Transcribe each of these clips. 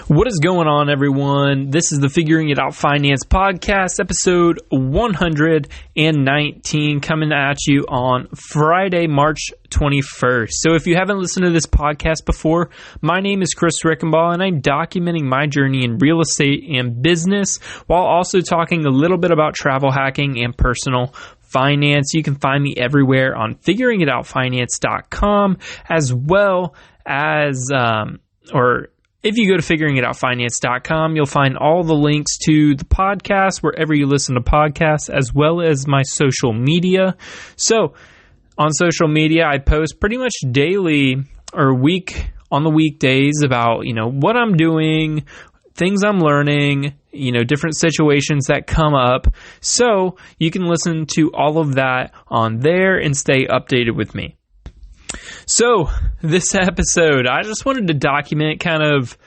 What is going on, everyone? This is the Figuring It Out Finance Podcast, episode 119, coming at you on Friday, March 21st. So if you haven't listened to this podcast before, my name is Chris Rickenbaugh, and I'm documenting my journey in real estate and business while also talking a little bit about travel hacking and personal finance. You can find me everywhere on figuringitoutfinance.com, as well as, if you go to figuringitoutfinance.com, you'll find all the links to the podcast wherever you listen to podcasts, as well as my social media. So on social media, I post pretty much daily or on the weekdays about, what I'm doing, things I'm learning, different situations that come up. So you can listen to all of that on there and stay updated with me. So this episode, I just wanted to document kind of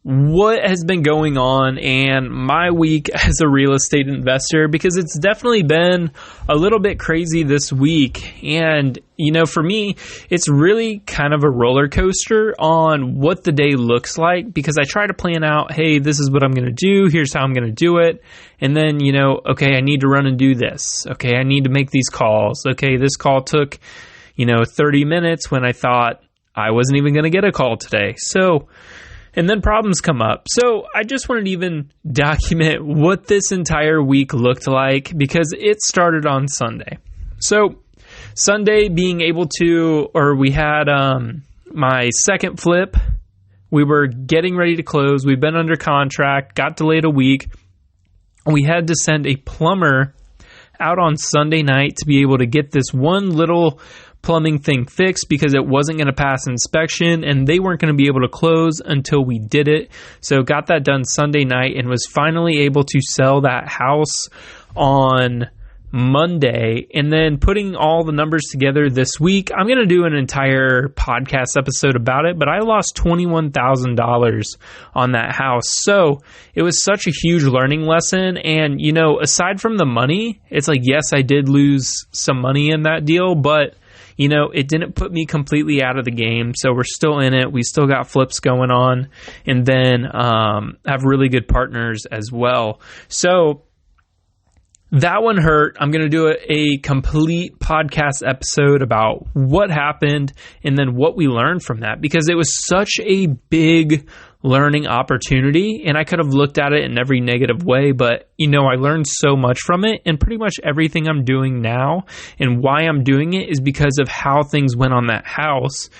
what has been going on and my week as a real estate investor, because it's definitely been a little bit crazy this week. And, for me, it's really kind of a roller coaster on what the day looks like, because I try to plan out, hey, this is what I'm going to do. Here's how I'm going to do it. And then, okay, I need to run and do this. Okay, I need to make these calls. Okay, this call took 30 minutes when I thought I wasn't even going to get a call today. So, and then problems come up. So I just wanted to even document what this entire week looked like, because it started on Sunday. So Sunday we had my second flip. We were getting ready to close. We've been under contract, got delayed a week. We had to send a plumber out on Sunday night to be able to get this one little plumbing thing fixed, because it wasn't going to pass inspection and they weren't going to be able to close until we did it. So got that done Sunday night and was finally able to sell that house on Monday. And then putting all the numbers together this week, I'm going to do an entire podcast episode about it, but I lost $21,000 on that house. So it was such a huge learning lesson. And, aside from the money, it's like, yes, I did lose some money in that deal, but it didn't put me completely out of the game. So we're still in it. We still got flips going on, and then have really good partners as well. So that one hurt. I'm going to do a complete podcast episode about what happened and then what we learned from that, because it was such a big learning opportunity, and I could have looked at it in every negative way, but I learned so much from it, and pretty much everything I'm doing now and why I'm doing it is because of how things went on that house,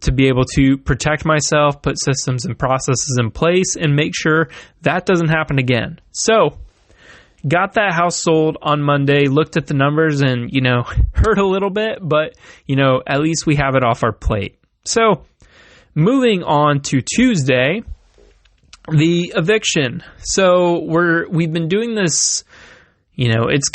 to be able to protect myself, put systems and processes in place, and make sure that doesn't happen again. So got that house sold on Monday, looked at the numbers and, hurt a little bit, but, at least we have it off our plate. So moving on to Tuesday, the eviction. So we've been doing this, it's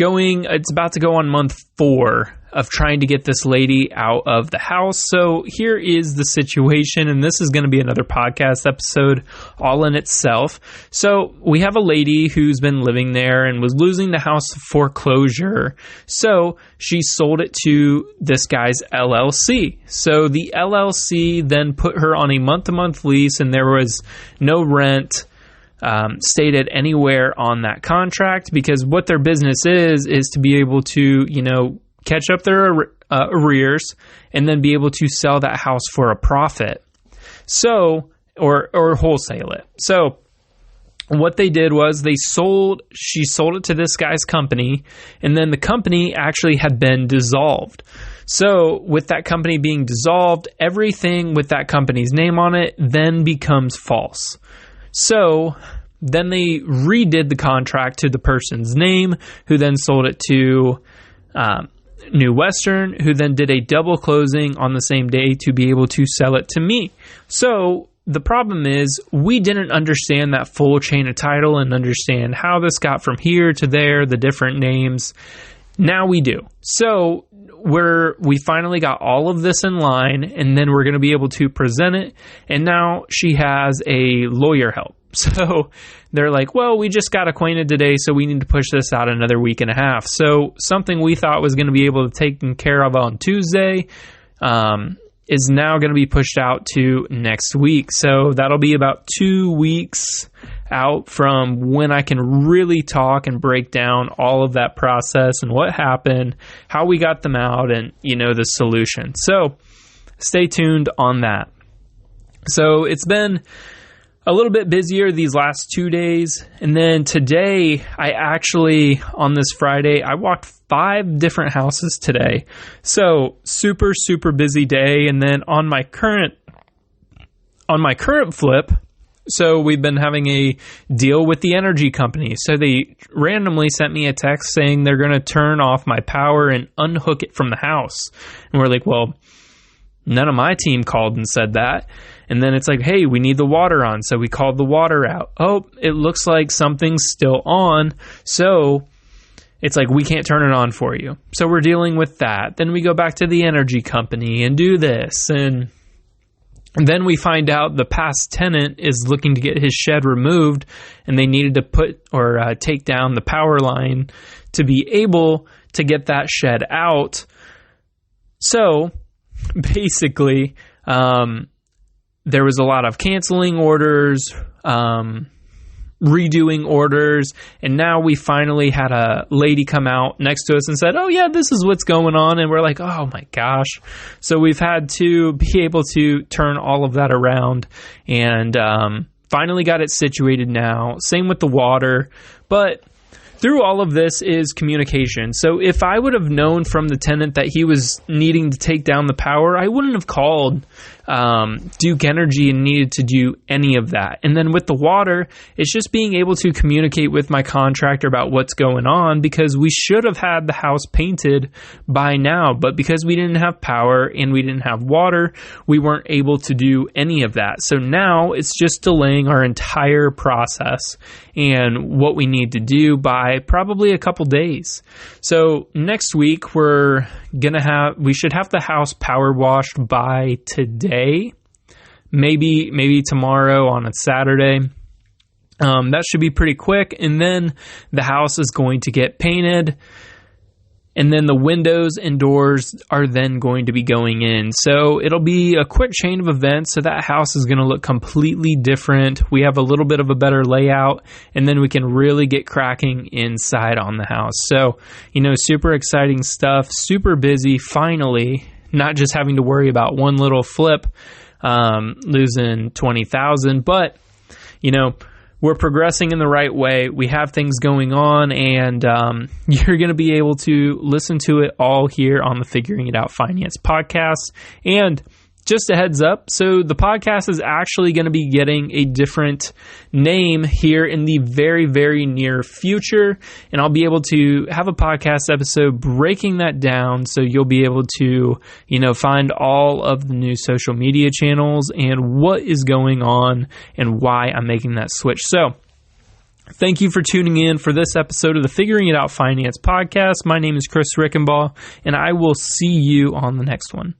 about to go on month 4 of trying to get this lady out of the house. So here is the situation, and this is going to be another podcast episode all in itself. So we have a lady who's been living there and was losing the house to foreclosure. So she sold it to this guy's LLC. So the LLC then put her on a month-to-month lease, and there was no rent stated anywhere on that contract, because what their business is to be able to, catch up their arrears and then be able to sell that house for a profit. So, or wholesale it. So what they did was she sold it to this guy's company, and then the company actually had been dissolved. So with that company being dissolved, everything with that company's name on it then becomes false. So then they redid the contract to the person's name, who then sold it to New Western, who then did a double closing on the same day to be able to sell it to me. So the problem is we didn't understand that full chain of title and understand how this got from here to there, the different names. Now we do. So we finally got all of this in line, and then we're going to be able to present it. And now she has a lawyer help. So they're like, well, we just got acquainted today, so we need to push this out another week and a half. So something we thought was going to be able to taken care of on Tuesday is now going to be pushed out to next week. So that'll be about 2 weeks out from when I can really talk and break down all of that process and what happened, how we got them out, and, the solution. So stay tuned on that. So it's been a little bit busier these last 2 days. And then today, on this Friday, I walked 5 different houses today. So super, super busy day. And then on my current flip, so we've been having a deal with the energy company. So they randomly sent me a text saying they're going to turn off my power and unhook it from the house. And we're like, well, none of my team called and said that. And then it's like, hey, we need the water on. So we called the water out. Oh, it looks like something's still on. So it's like, we can't turn it on for you. So we're dealing with that. Then we go back to the energy company and do this. And then we find out the past tenant is looking to get his shed removed, and they needed to take down the power line to be able to get that shed out. So basically, there was a lot of canceling orders, redoing orders, and now we finally had a lady come out next to us and said, oh yeah, this is what's going on. And we're like, oh my gosh. So we've had to be able to turn all of that around, and finally got it situated now. Same with the water, but through all of this is communication. So if I would have known from the tenant that he was needing to take down the power, I wouldn't have called Duke Energy and needed to do any of that. And then with the water, it's just being able to communicate with my contractor about what's going on, because we should have had the house painted by now. But because we didn't have power and we didn't have water, we weren't able to do any of that. So now it's just delaying our entire process and what we need to do by probably a couple days. So next week we should have the house power washed by today, maybe tomorrow on a Saturday. That should be pretty quick, and then the house is going to get painted, and then the windows and doors are then going to be going in. So it'll be a quick chain of events. So that house is going to look completely different. We have a little bit of a better layout, and then we can really get cracking inside on the house. So, super exciting stuff, super busy, finally, not just having to worry about one little flip, losing $20,000, but, we're progressing in the right way. We have things going on, and you're going to be able to listen to it all here on the Figuring It Out Finance podcast. And just a heads up, so the podcast is actually going to be getting a different name here in the very, very near future. And I'll be able to have a podcast episode breaking that down, so you'll be able to, find all of the new social media channels and what is going on and why I'm making that switch. So thank you for tuning in for this episode of the Figuring It Out Finance podcast. My name is Chris Rickenbaugh, and I will see you on the next one.